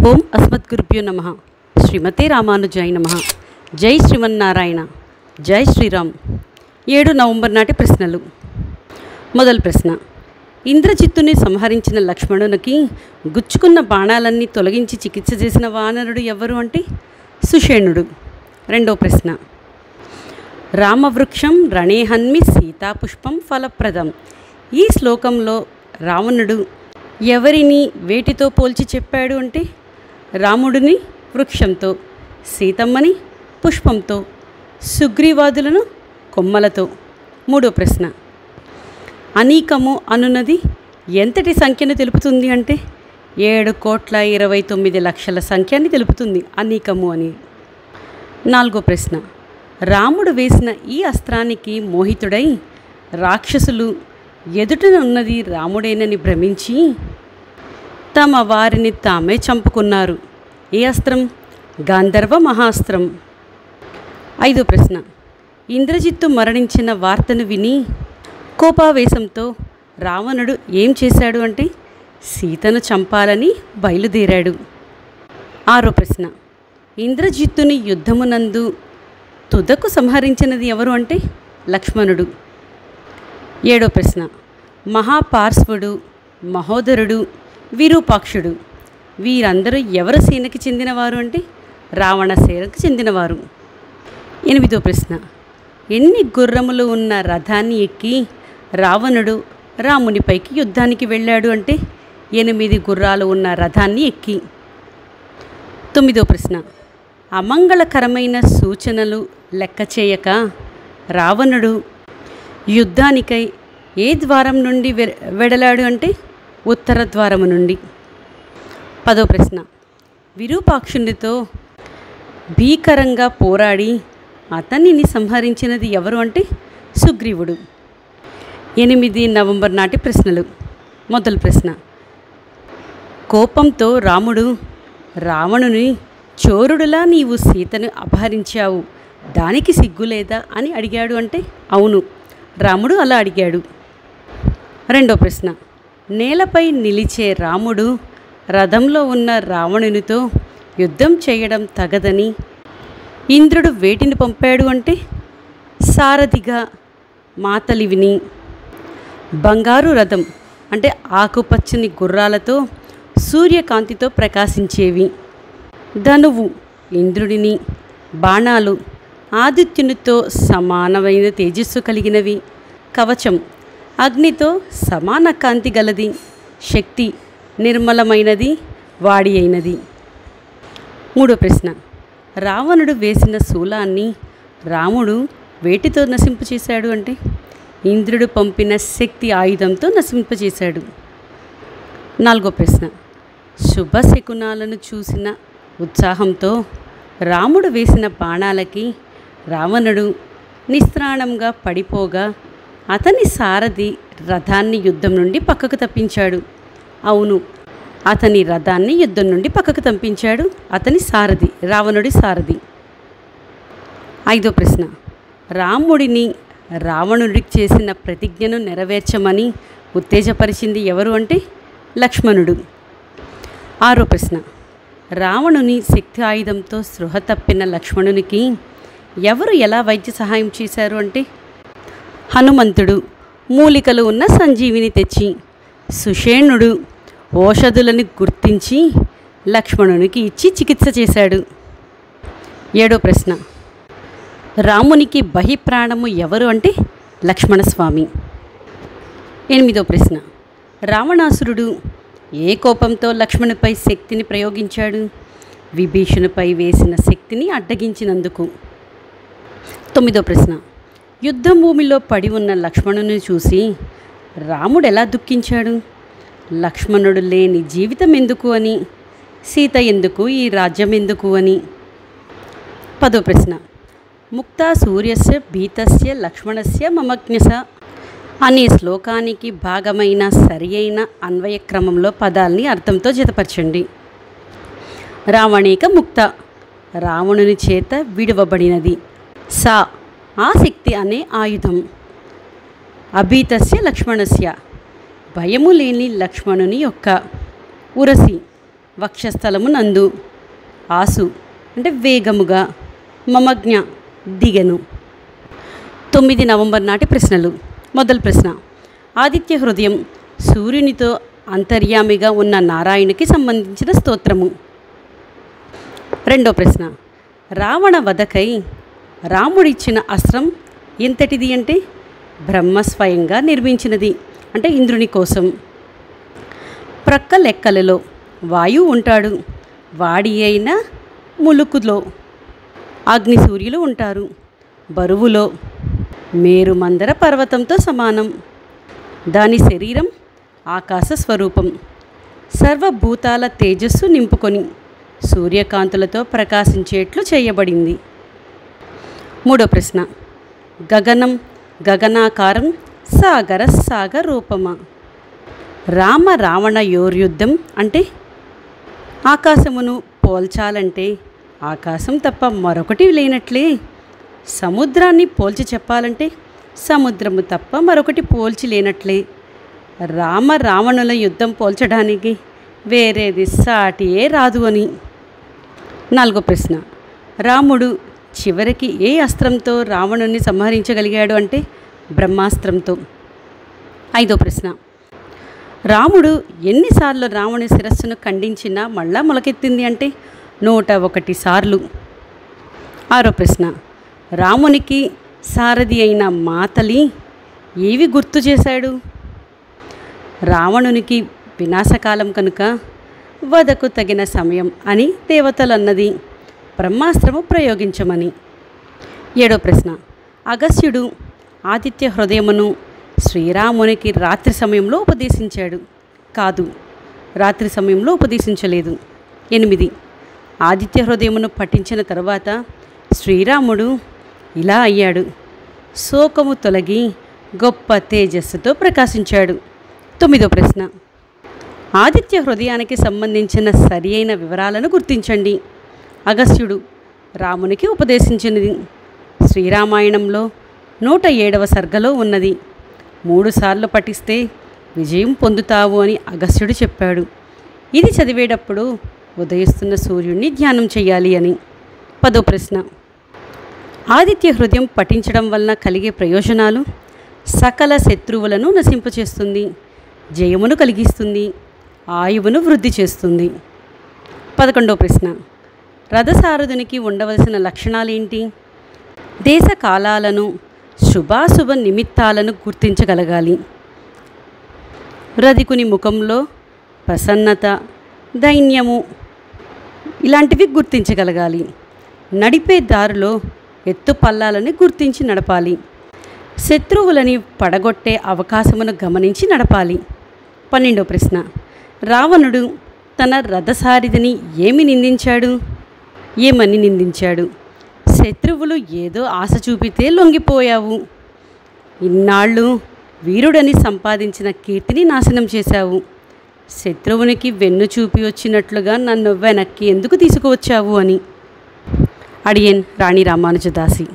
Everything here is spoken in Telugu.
ఓం అస్మద్గురుభ్యో నమః. శ్రీమతే రామానుజాయ నమః. జై శ్రీమన్నారాయణ. జై శ్రీరామ్. 7 నవంబర్ నాటి ప్రశ్నలు. మొదటి ప్రశ్న, ఇంద్రజిత్తుని సంహరించిన లక్ష్మణునికి గుచ్చుకున్న బాణాలన్నీ తొలగించి చికిత్స చేసిన వానరుడు ఎవరు అంటే సుషేణుడు. రెండవ ప్రశ్న, రామవృక్షం రణేహన్మి సీతాపుష్పం ఫలప్రదం. ఈ శ్లోకంలో రావణుడు ఎవరిని వేటితో పోల్చి చెప్పాడు అంటే రాముడిని వృక్షంతో, సీతమ్మని పుష్పంతో, సుగ్రీవాదులను కొమ్మలతో. మూడో ప్రశ్న, అనీకము అనున్నది ఎంతటి సంఖ్యను తెలుపుతుంది అంటే 7,29,00,000 సంఖ్యని తెలుపుతుంది అనీకము అని. నాలుగో ప్రశ్న, రాముడు వేసిన ఈ అస్త్రానికి మోహితుడై రాక్షసులు ఎదుటన ఉన్నది రాముడేనని భ్రమించి తమ వారిని తామే చంపుకున్నారు. ఏ అస్త్రం? గాంధర్వ మహాస్త్రం. ఐదో ప్రశ్న, ఇంద్రజిత్తు మరణించిన వార్తను విని కోపావేశంతో రావణుడు ఏం చేశాడు అంటే సీతను చంపాలని బయలుదేరాడు. ఆరో ప్రశ్న, ఇంద్రజిత్తుని యుద్ధమునందు తుదకు సంహరించినది ఎవరు అంటే లక్ష్మణుడు. ఏడో ప్రశ్న, మహాపార్శ్వుడు, మహోదరుడు, విరూపాక్షుడు వీరందరూ ఎవరు సేనకి చెందినవారు అంటే రావణ సేనకు చెందినవారు. ఎనిమిదో ప్రశ్న, ఎన్ని గుర్రములు ఉన్న రథాన్ని ఎక్కి రావణుడు రామునిపైకి యుద్ధానికి వెళ్ళాడు అంటే 8 గుర్రాలు ఉన్న రథాన్ని ఎక్కి. తొమ్మిదో ప్రశ్న, అమంగళకరమైన సూచనలు లెక్క చేయక రావణుడు యుద్ధానికై ఏ ద్వారం నుండి వెడలాడు అంటే ఉత్తర ద్వారము నుండి. పదో ప్రశ్న, విరూపాక్షునితో భీకరంగా పోరాడి అతనిని సంహరించినది ఎవరు అంటే సుగ్రీవుడు. 8 నవంబర్ నాటి ప్రశ్నలు. మొదటి ప్రశ్న, కోపంతో రాముడు రావణుని చోరుడులా నీవు సీతను అపహరించావు, దానికి సిగ్గులేదా అని అడిగాడు అంటే అవును, రాముడు అలా అడిగాడు. రెండో ప్రశ్న, నేలపై నిలిచే రాముడు రథంలో ఉన్న రావణునితో యుద్ధం చేయడం తగదని ఇంద్రుడు వేటిని పంపాడు అంటే సారథిగా మాతలివిని, బంగారు రథం అంటే ఆకుపచ్చని గుర్రాలతో సూర్యకాంతితో ప్రకాశించేవి, ధనువు ఇంద్రుడిని, బాణాలు ఆదిత్యునితో సమానమైన తేజస్సు కలిగినవి, కవచం అగ్నితో సమాన కాంతి గలది, శక్తి నిర్మలమైనది, వాడి అయినది. మూడో ప్రశ్న, రావణుడు వేసిన శూలాన్ని రాముడు వేటితో నశింపచేశాడు అంటే ఇంద్రుడు పంపిన శక్తి ఆయుధంతో నశింపచేశాడు. నాలుగో ప్రశ్న, శుభశకునాలను చూసిన ఉత్సాహంతో రాముడు వేసిన బాణాలకి రావణుడు నిస్త్రాణంగా పడిపోగా అతని సారథి రథాన్ని యుద్ధం నుండి పక్కకు తప్పించాడు. అవును, అతని రథాన్ని యుద్ధం నుండి పక్కకు తప్పించాడు అతని సారథి, రావణుడి సారథి. ఐదో ప్రశ్న, రాముడిని రావణుడికి చేసిన ప్రతిజ్ఞను నెరవేర్చమని ఉత్తేజపరిచింది ఎవరు అంటే లక్ష్మణుడు. ఆరో ప్రశ్న, రావణుని శక్తి ఆయుధంతో స్పృహ తప్పిన లక్ష్మణునికి ఎవరు ఎలా వైద్య సహాయం చేశారు అంటే హనుమంతుడు మూలికలు ఉన్న సంజీవిని తెచ్చి, సుషేణుడు ఓషధులని గుర్తించి లక్ష్మణునికి ఇచ్చి చికిత్స చేశాడు. ఏడో ప్రశ్న, రామునికి బహిప్రాణము ఎవరు అంటే లక్ష్మణస్వామి. ఎనిమిదో ప్రశ్న, రావణాసురుడు ఏ కోపంతో లక్ష్మణుపై శక్తిని ప్రయోగించాడు? విభీషణుపై వేసిన శక్తిని అడ్డగించినందుకు. తొమ్మిదో ప్రశ్న, యుద్ధం భూమిలో పడి ఉన్న లక్ష్మణుని చూసి రాముడు ఎలా దుఃఖించాడు? లక్ష్మణుడు లేని జీవితం ఎందుకు అని, సీత ఎందుకు, ఈ రాజ్యం ఎందుకు అని. పదో ప్రశ్న, ముక్తా సూర్యస్య భీతస్య లక్ష్మణస్య మమజ్ఞస అనే శ్లోకానికి భాగమైన సరి అయిన అన్వయ క్రమంలో పదాల్ని అర్థంతో జతపరచండి. రావణేక ముక్త, రావణుని చేత విడువబడినది. సా, ఆ శక్తి అనే ఆయుధం. అభీతస్య లక్ష్మణస్య, భయము లేని లక్ష్మణుని యొక్క. ఉరసి, వక్షస్థలము నందు. ఆసు అంటే వేగముగా. మమజ్ఞ దిగెను. 9 నవంబర్ నాటి ప్రశ్నలు. మొదటి ప్రశ్న, ఆదిత్య హృదయం సూర్యునితో అంతర్యామిగా ఉన్న నారాయణునికి సంబంధించిన స్తోత్రము. రెండో ప్రశ్న, రావణ వధకై రాముడిచ్చిన అస్త్రం ఎంతటిది అంటే బ్రహ్మ స్వయంగా నిర్మించినది, అంటే ఇంద్రుని కోసం. ప్రక్క లెక్కలలో వాయువు ఉంటాడు, వాడి అయిన ములుకులో. అగ్ని సూర్యులు ఉంటారు, బరువులో మేరుమందర పర్వతంతో సమానం. దాని శరీరం ఆకాశ స్వరూపం. సర్వభూతాల తేజస్సు నింపుకొని సూర్యకాంతులతో ప్రకాశించేట్లు చేయబడింది. మూడో ప్రశ్న, గగనం గగనాకారం సాగర సాగరూపమా. రామ రావణ యోర్యుద్ధం అంటే ఆకాశమును పోల్చాలంటే ఆకాశం తప్ప మరొకటి లేనట్లే. సముద్రాన్ని పోల్చి చెప్పాలంటే సముద్రము తప్ప మరొకటి పోల్చి లేనట్లే. రామ రావణుల యుద్ధం పోల్చడానికి వేరేది సాటియే రాదు అని. నాలుగో ప్రశ్న, రాముడు చివరికి ఏ అస్త్రంతో రావణుని సంహరించగలిగాడు అంటే బ్రహ్మాస్త్రంతో. ఐదో ప్రశ్న, రాముడు ఎన్నిసార్లు రావణుని శిరస్సును ఖండించినా మళ్ళా మొలకెత్తింది అంటే 101 సార్లు. ఆరో ప్రశ్న, రామునికి సారథి అయిన మాతలి ఏవి గుర్తు చేశాడు. రావణునికి వినాశకాలం కనుక వధకు తగిన సమయం అని దేవతలన్నది, బ్రహ్మాస్త్రము ప్రయోగించమని. ఏడో ప్రశ్న, అగస్త్యుడు ఆదిత్య హృదయమును శ్రీరామునికి రాత్రి సమయంలో ఉపదేశించాడు. కాదు, రాత్రి సమయంలో ఉపదేశించలేదు. 8, ఆదిత్య హృదయమును పఠించిన తరువాత శ్రీరాముడు ఇలా అయ్యాడు. శోకము తొలగి గొప్ప తేజస్సుతో ప్రకాశించాడు. 9వ ప్రశ్న, ఆదిత్య హృదయానికి సంబంధించిన సరి అయిన వివరాలను గుర్తించండి. అగస్త్యుడు రామునికి ఉపదేశించినది శ్రీరామాయణంలో 107వ సర్గలో ఉన్నది. 3 సార్లు పఠిస్తే విజయం పొందుతావు అని అగస్త్యుడు చెప్పాడు. ఇది చదివేటప్పుడు ఉదయిస్తున్న సూర్యుడిని ధ్యానం చేయాలి అని. 10వ ప్రశ్న, ఆదిత్య హృదయం పఠించడం వలన కలిగే ప్రయోజనాలు. సకల శత్రువులను నశింపచేస్తుంది, జయమును కలిగిస్తుంది, ఆయువును వృద్ధి చేస్తుంది. 11వ ప్రశ్న, రథసారథునికి ఉండవలసిన లక్షణాలేంటి. దేశ కాలాలను, శుభాశుభ నిమిత్తాలను గుర్తించగలగాలి. రధికుని ముఖంలో ప్రసన్నత, దైన్యము ఇలాంటివి గుర్తించగలగాలి. నడిపే దారిలో ఎత్తు పల్లాలని గుర్తించి నడపాలి. శత్రువులని పడగొట్టే అవకాశమును గమనించి నడపాలి. 12వ ప్రశ్న, రావణుడు తన రథసారిధిని ఏమని నిందించాడు. శత్రువులు ఏదో ఆశ చూపితే లొంగిపోయావు. ఇన్నాళ్ళు వీరుడని సంపాదించిన కీర్తిని నాశనం చేశావు. శత్రువునికి వెన్ను చూపి వచ్చినట్లుగా నన్ను వెనక్కి ఎందుకు తీసుకువచ్చావు అని. అడియన్ రాణి రామానుజదాసి.